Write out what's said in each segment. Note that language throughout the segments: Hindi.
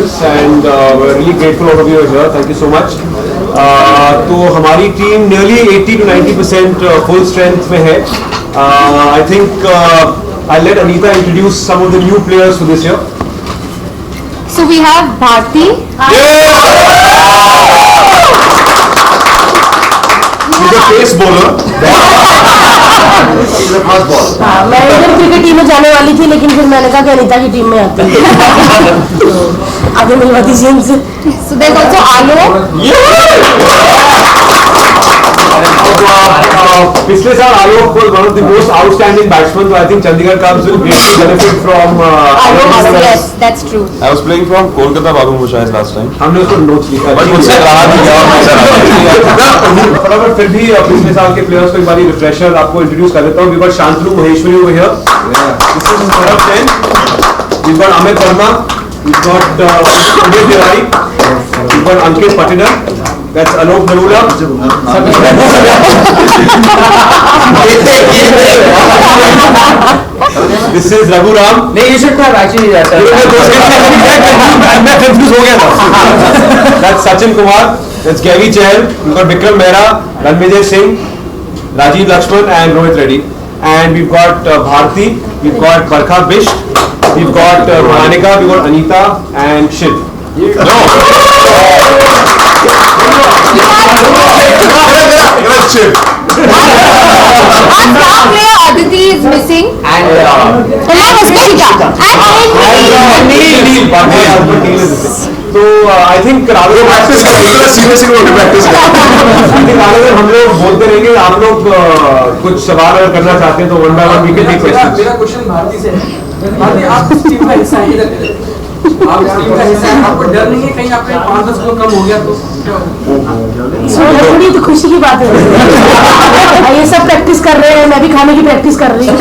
this, and we're really grateful all of you here. Thank you so much. तो हमारी team nearly 80 to 90% full strength में है. I think I'll let Anita introduce some of the new players for this year. So we have Bharti. She's a pace bowler. She's a fast ball. मैं इधर क्रिकेट टीम में जाने वाली थी, लेकिन फिर मैंने कहा कि अनीता की टीम में आती हूँ. आगे मिलवाती सी इनसे. So there's also Alok. पिछले साल आलोक was one of the most outstanding batsmen, so I think Chandigarh Cubs will greatly benefit from Alok, yes, that's true. I was playing from Kolkata Babu Mushahid last time. हमने उसको नोट्स लिखा But मुझसे रहा नहीं गया और मैं चला. फटाफट फिर भी पिछले साल के प्लेयर्स को एक बार रिफ्रेशर आपको इंट्रोड्यूस कर देता हूँ. We've got Shantanu Maheshwari over here. This is Bharat Jain. We've got Amit Verma. We've got Uday Tiwari. We've got Ankit Patidar. That's Alok Narula. This is Raghu Ram. नहीं, you should have actually that. मैं कंफ्यूज हो गया था. That's Sachin Kumar. That's Gavi Chahal. We've got Vikram Mehra, Ranvijay Singh, Rajiv Lakshman, and Rohit Reddy. And we've got Bharti. We've got Barkha Bisht. We've got Monica. We've got Anita and Shiv. Our star player Aditi is missing. And Smrtika. तो आई थिंक प्रैक्टिस करेंगे सीरियसली वो प्रैक्टिस करेंगे. हम लोग बोलते रहेंगे. आप लोग कुछ सवाल अगर करना चाहते हैं तो one by one we can take questions. मेरा क्वेश्चन भारती से है. भारती, आप इस टीम का हिस्सा हैं, इधर आप इस टीम का हिस्सा हैं. आपको डर नहीं है कहीं आपके 5-10 किलो कम हो गया तो? थोड़ी तो खुशी की बात है. ये सब प्रैक्टिस कर रहे हैं, मैं भी खाने की प्रैक्टिस कर रही हूँ.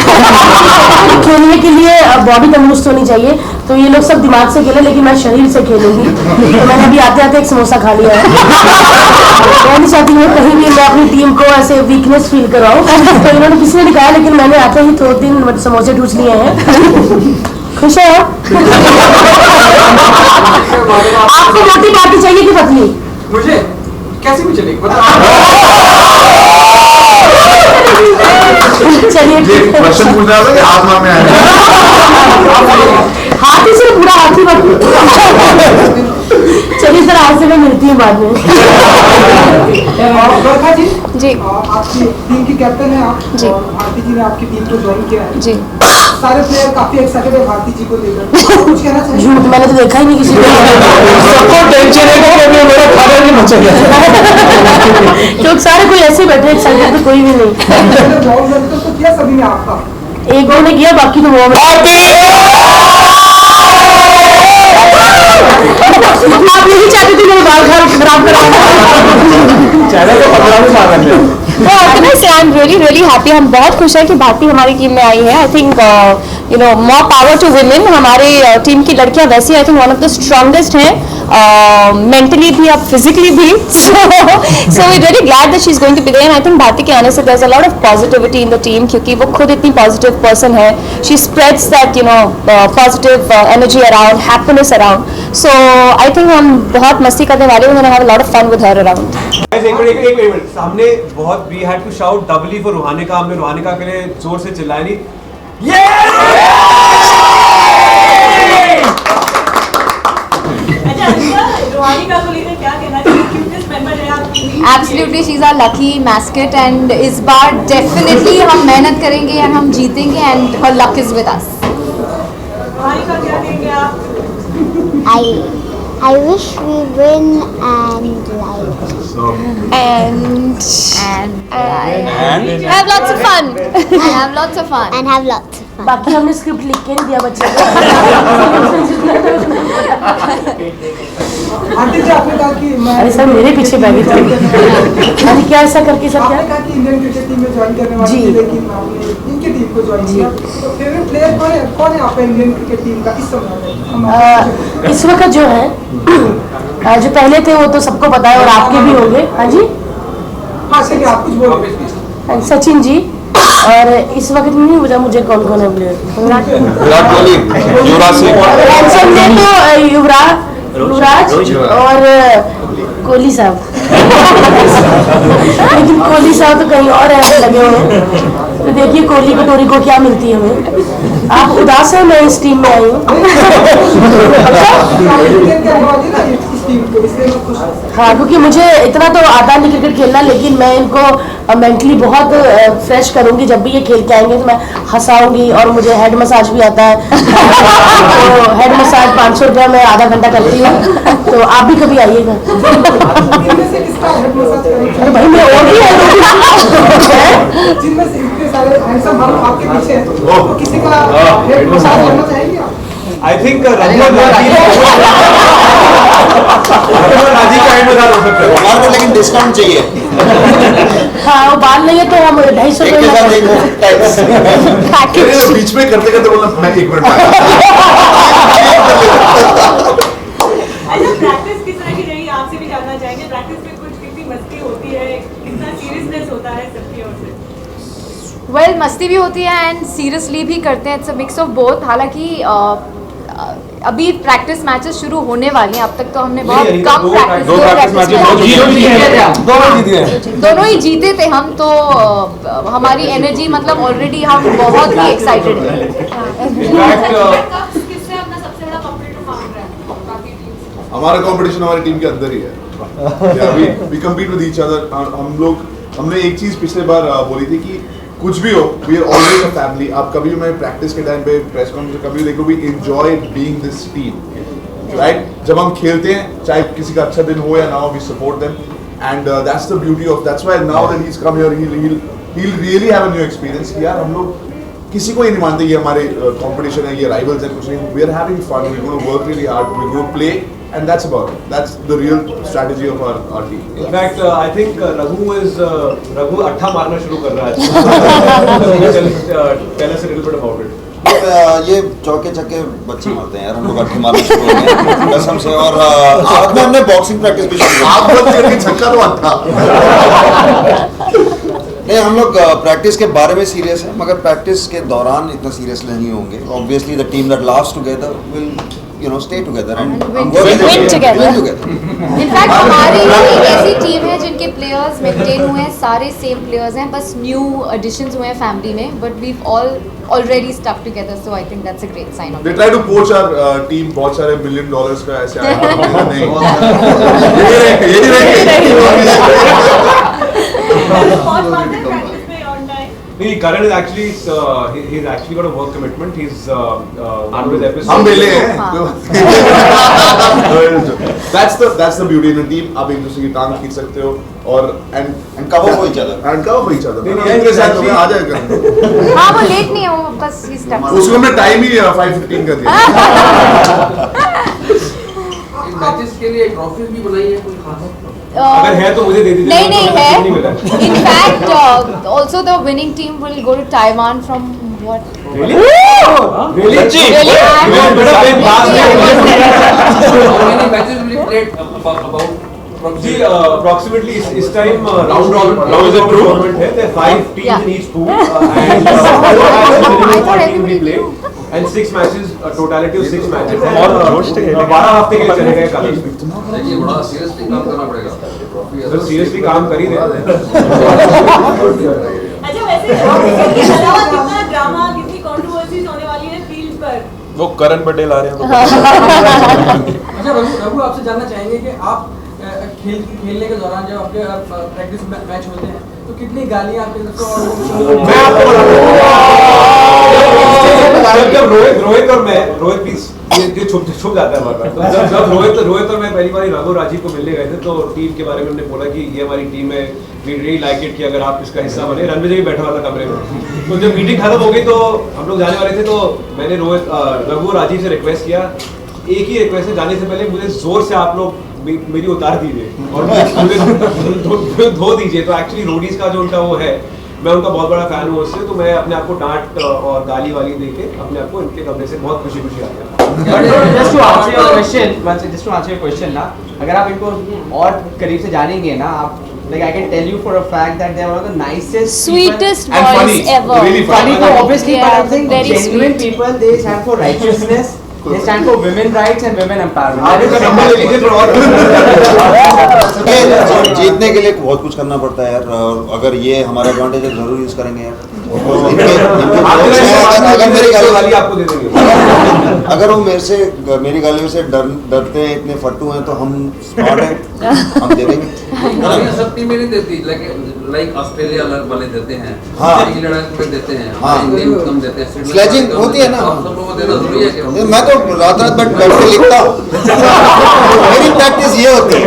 खेलने के लिए बॉडी तंदुरुस्त होनी चाहिए, तो ये लोग सब दिमाग से खेले, लेकिन मैं शरीर से खेलूंगी. तो मैंने अभी आते आते एक समोसा खा लिया है. मैं नहीं चाहती हूँ कहीं भी मैं अपनी टीम को ऐसे वीकनेस फील कराऊं. तो इन्होंने किसी ने दिखाया, लेकिन मैंने आते ही 2-3 समोसे ठूस लिए हैं. खुश है आपको? मोटी पार्टी चाहिए कि पतली? मुझे कैसे भी चलेगी. चलिए क्वेश्चन पूछना था कि आत्मा में आया. हाथी से पूरा हाथी बन. चलिए सर, आज से मैं मिलती हूँ बाद में. बरखा जी, जी आपकी टीम की कैप्टन है आप. जी. भारती जी ने आपकी टीम को ज्वाइन किया है. जी. सारे प्लेयर काफी एक्साइटेड है भारती जी को लेकर. कुछ कहना चाहिए? झूठ, मैंने तो देखा ही नहीं किसी को. टेंशन है कि अभी मेरा खाना नहीं बचा गया. क्योंकि सारे कोई ऐसे बैठे एक्साइटेड, तो कोई भी नहीं. तो क्या सभी ने आपका एक दो ने किया, बाकी तो वो आप यही चाहते थे मेरे बाल खराब करा. चैनल को 15 में मार रहे हैं. I'm really happy. हम बहुत खुश हैं कि भारती हमारी टीम में आई है. I think more power to women. हमारे टीम की लड़कियां वैसी I think one of the strongest हैं, mentally भी अब physically भी. So we're really glad that she's going to be there. And I think Bharti के आने से there's a lot of positivity in the team, क्योंकि वो खुद इतनी positive person है. She spreads that positive energy around, happiness around. So I think हम बहुत मस्ती करने वाले हैं. We're gonna have a lot of fun with her around. एक मिनट सामने बहुत we had to shout doubly for Ruhanika. हमने रुहानिका के लिए जोर से चिल्लाया नहीं. रुहानिका को लेकर क्या कहना चाहिए? क्यूटेस्ट मेंबर है आपकी. Absolutely, she's our lucky mascot and इस बार definitely हम मेहनत करेंगे and हम जीतेंगे and her luck is with us. रुहानिका क्या कहेंगे आप? I wish we win and have lots of fun. And have lots of fun. and have lots of fun. बाकी हमने स्क्रिप्ट लिख के नहीं दिया बच्चे को. आंटी जी, आपने कहा कि मैं अरे सर, मेरे पीछे बैठी थी. अरे क्या ऐसा करके सर? आपने क्या कहा कि इंडियन क्रिकेट टीम में ज्वाइन करने वाली जी. थी, लेकिन आपने इनकी टीम को ज्वाइन किया. तो फेवरेट प्लेयर कौन है आपका इंडियन क्रिकेट टीम का इस समय? इस वक्त जो है, जो पहले थे वो तो सबको पता है, और आपके भी होंगे. हाँ जी, हाँ चलिए, आप कुछ बोलो. सचिन जी. और इस वक्त नहीं मुझे कौन कौन है प्लेयर? विराट कोहली, युवराज सिंह. तो युवराज युवराज और कोहली साहब। लेकिन कोहली साहब तो कहीं और ऐसे लगे हुए हैं। तो देखिए कोहली कटोरी को क्या मिलती है हमें। आप उदास हैं, मैं इस टीम में आई हूँ। हाँ, क्योंकि मुझे इतना तो आता नहीं क्रिकेट खेलना, लेकिन मैं इनको मेंटली बहुत फ्रेश करूंगी। जब भी ये खेल के आएंगे तो मैं हंसाऊंगी, और मुझे हेड मसाज भी आता है। तो हेड मसाज 500 रुपया में आधा घंटा करती हूँ, तो आप भी कभी आइएगा। अरे भाई मैं और भी जिनमें से इतने सारे हैंडसम बालक आपके पीछे हैं, तो किसी का हेड मसाज करना चाहेंगे आप? I think राजी का एंड में हो सकता है। हमारे को लेकिन डिस्काउंट चाहिए। हाँ, वो बाल नहीं है तो हम 250 एक के साथ एक पैकेज। बीच में करते करते बोलना मैं 1 मिनट अच्छा, प्रैक्टिस किस तरह की रही आपसे भी जानना चाहेंगे। प्रैक्टिस में कुछ कितनी मस्ती होती है, कितना सीरियसनेस होता है सबकी ओर से? वेल मस्ती भी होती है एंड सीरियसली भी करते हैं। It's a mix of both. हालांकि अभी प्रैक्टिस मैचेस शुरू होने वाली हैं। अब तक तो हमने बहुत कम प्रैक्टिस दोनों ही जीते थे हम। तो हमारी एनर्जी मतलब ऑलरेडी हम बहुत ही एक्साइटेड हैं। हमारा कंपटीशन हमारी टीम के अंदर ही है। We compete with each other. हमने एक चीज पिछले बार बोली थी कि कुछ भी हो, we are always a family. आप कभी भी, मैं प्रैक्टिस के टाइम पे प्रेस कॉन्फ्रेंस कभी देखो, we enjoy being this team, right? जब हम खेलते हैं, चाहे किसी का अच्छा दिन हो या ना हो, we support them, and that's the beauty of, that's why now that he is come here, he will really have a new experience. यार हम लोग किसी को ही नहीं मानते ये हमारे कंपटीशन है, ये राइवल्स है, कुछ नहीं। We are having fun, we gonna work really hard, we gonna play, and that's about it. That's the real strategy of our team. In fact, I think Raghu अट्ठा मारना शुरू कर रहा है। Tell us a little bit about it. ये चौके छक्के बच्चे मारते हैं यार, हम लोग अट्ठे मारना शुरू हो गए कसम से। और आज में हमने बॉक्सिंग प्रैक्टिस भी शुरू की। आप बंद करके छक्का तो अट्ठा। नहीं, हम लोग प्रैक्टिस के बारे में सीरियस हैं, मगर प्रैक्टिस के दौरान इतना सीरियस नहीं होंगे। Obviously the team that last together will stay together and win together. In fact हमारी एक ऐसी टीम है जिनके प्लेयर्स मेंटेन हुए हैं, सारे सेम प्लेयर्स हैं, बस न्यू एडिशंस हुए हैं फैमिली में, but we all already stuck together, so I think that's a great sign of They try to poach our team, बहुत सारे $1 million का ऐसे आया। नहीं, ये नहीं रहेंगे। नहीं, Karan is actually he's actually got a work commitment. He's on with episode. हम मिले हैं। That's the beauty in a team. आप एक दूसरे की टांग खींच सकते हो और and cover for each other. And cover for each other. नहीं, साथ में आ जाएगा। हाँ, वो लेट नहीं है, वो बस ही स्टक। उसको हमने टाइम ही 5:15 कर दिया। मैचेस के लिए ट्रॉफीज भी बनाई है कोई खास? अगर है तो मुझे दे दीजिए। नहीं है। In fact also the winning team will go to Taiwan from what Really? Really? Many matches will be played about जी approximately इस टाइम round robin tournament है। There are 5 teams in each pool and 4 teams will play and 6 matches, totality of 6 matches और 12 हफ्ते के लिए चलेगा ये कॉलेज में। देखिए बड़ा सीरियसली काम करना पड़ेगा। तो सीरियसली काम कर ही रहे हैं। अच्छा, वैसे इसके अलावा कितना ड्रामा, कितनी कंट्रोवर्सीज होने वाली है फील्ड पर? वो करण पटेल आ रहे हैं। अच्छा रघु, आपसे जानना चाहेंगे कि आप खेलने के दौरान जब आपके प्रैक्टिस मैच होते हैं तो कितनी गालियां आपके तरफ से? मैं आपको जब रोहित और मैं, रोहित प्लीज ये छुप जाता है हमारे पास। तो जब रोहित और मैं पहली बार रघु राजीव को मिलने गए थे तो टीम के बारे में उन्होंने बोला कि ये हमारी टीम है, वी रियली लाइक इट, कि अगर आप इसका हिस्सा बने। रणविजय भी बैठा हुआ था कमरे में। तो जब मीटिंग खत्म हो गई तो हम लोग जाने वाले थे, तो मैंने रघु और राजीव से रिक्वेस्ट किया, एक ही रिक्वेस्ट है, जाने से पहले मुझे जोर से आप लोग मेरी उतार दीजिए और मुझे धो दीजिए। तो एक्चुअली रोडीज का जो उनका वो है, मैं उनका बहुत बड़ा फैन हूँ उससे, तो मैं अपने आप को डांट और गाली वाली देके अपने आप को इनके कमरे से बहुत खुशी आ गया। Just to answer your question ना, अगर आप इनको और करीब से जानेंगे ना, आप like I can tell you for a fact that they are one of the nicest, Sweetest and boys funny, ever. really funny, obviously, but I'm saying very genuine sweet. people. They stand for righteousness They stand for women rights and women empowerment. आप इसका नंबर ले लीजिए थोड़ा और जीतने के लिए बहुत कुछ करना पड़ता है यार, और अगर ये हमारा एडवांटेज है जरूर यूज करेंगे यार। अगर मेरी गाली आपको दे देंगे, अगर वो मेरी गालियों से डरते हैं, इतने फट्टू हैं, तो हम स्मार्ट हैं, हम दे देंगे। सब टीमें नहीं देती, लाइक ऑस्ट्रेलिया वाले देते हैं, हाँ। लड़ाई देते हैं, हाँ। कम देते हैं, स्लेजिंग होती है ना, सब लोगों को देना जरूरी है क्या? मैं तो रात बैठ के लिखता हूँ। मेरी प्रैक्टिस ये होती है,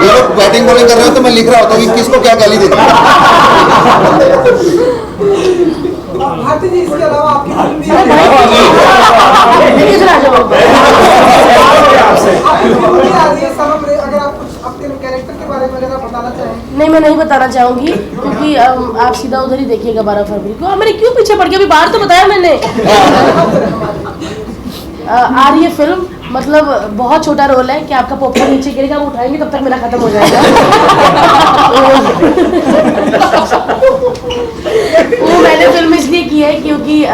ये लोग बैटिंग बॉलिंग कर रहे हो तो मैं लिख रहा होता हूँ कि किसको क्या गाली देती है। भारती जी, इसके अलावा आपकी फिल्म भी है। अगर आप कुछ अपने कैरेक्टर के बारे में अगर आप बताना चाहें। नहीं, मैं नहीं बताना चाहूंगी क्योंकि आप सीधा उधर ही देखिएगा 12 फरवरी को। मैंने क्यों पीछे पड़ गया, अभी बाहर तो बताया मैंने। आ रही है फिल्म, मतलब बहुत छोटा रोल है कि आपका पॉपकॉर्न नीचे गिरेगा, वो उठाएंगे तब तक मेरा खत्म हो जाएगा। वो मैंने फिल्म इसलिए की है क्योंकि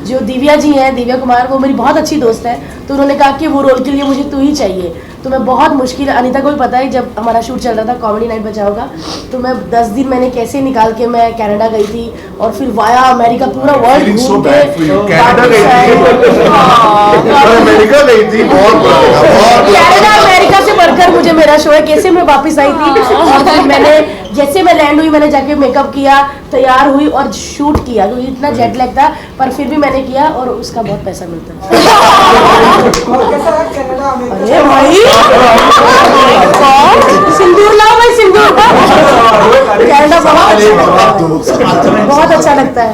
जो दिव्या जी हैं, दिव्या कुमार, वो मेरी बहुत अच्छी दोस्त है, तो उन्होंने कहा कि वो रोल के लिए मुझे तू ही चाहिए। तो मैं बहुत मुश्किल, अनीता को भी पता है, जब हमारा शूट चल रहा था कॉमेडी नाइट बचा होगा, तो मैं 10 दिन मैंने कैसे निकाल के मैं कनाडा गई थी और फिर वाया अमेरिका पूरा वर्ल्ड घूम के कनाडा गई थी, कनाडा अमेरिका से बढ़कर मुझे मेरा शो है, कैसे मैं वापस आई थी। और फिर मैंने जैसे मैं लैंड हुई, मैंने जाके मेकअप किया, तैयार हुई और शूट किया, क्योंकि इतना जेट लैग था, पर फिर भी मैंने किया और उसका बहुत पैसा मिलता है। अरे भाई सिंदूर लाओ भाई, सिंदूर। कनाडा बहुत अच्छा लगता है।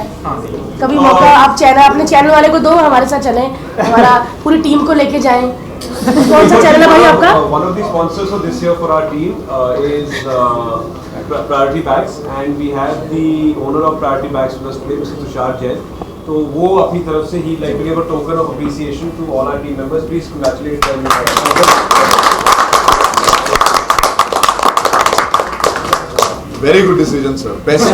कभी मौका आप अपने चैनल वाले को दो, हमारे साथ चलें, हमारा पूरी टीम को लेके जाएं। कौन सा चैनल है भाई आपका? One of the sponsors for this year for our team is Priority Bags, and we have the owner of Priority Bags with us today, Mr. Tushar Jain. तो वो अपनी तरफ से ही like give a token of appreciation to all our team members. Please congratulate them. Very good decision, sir. Best.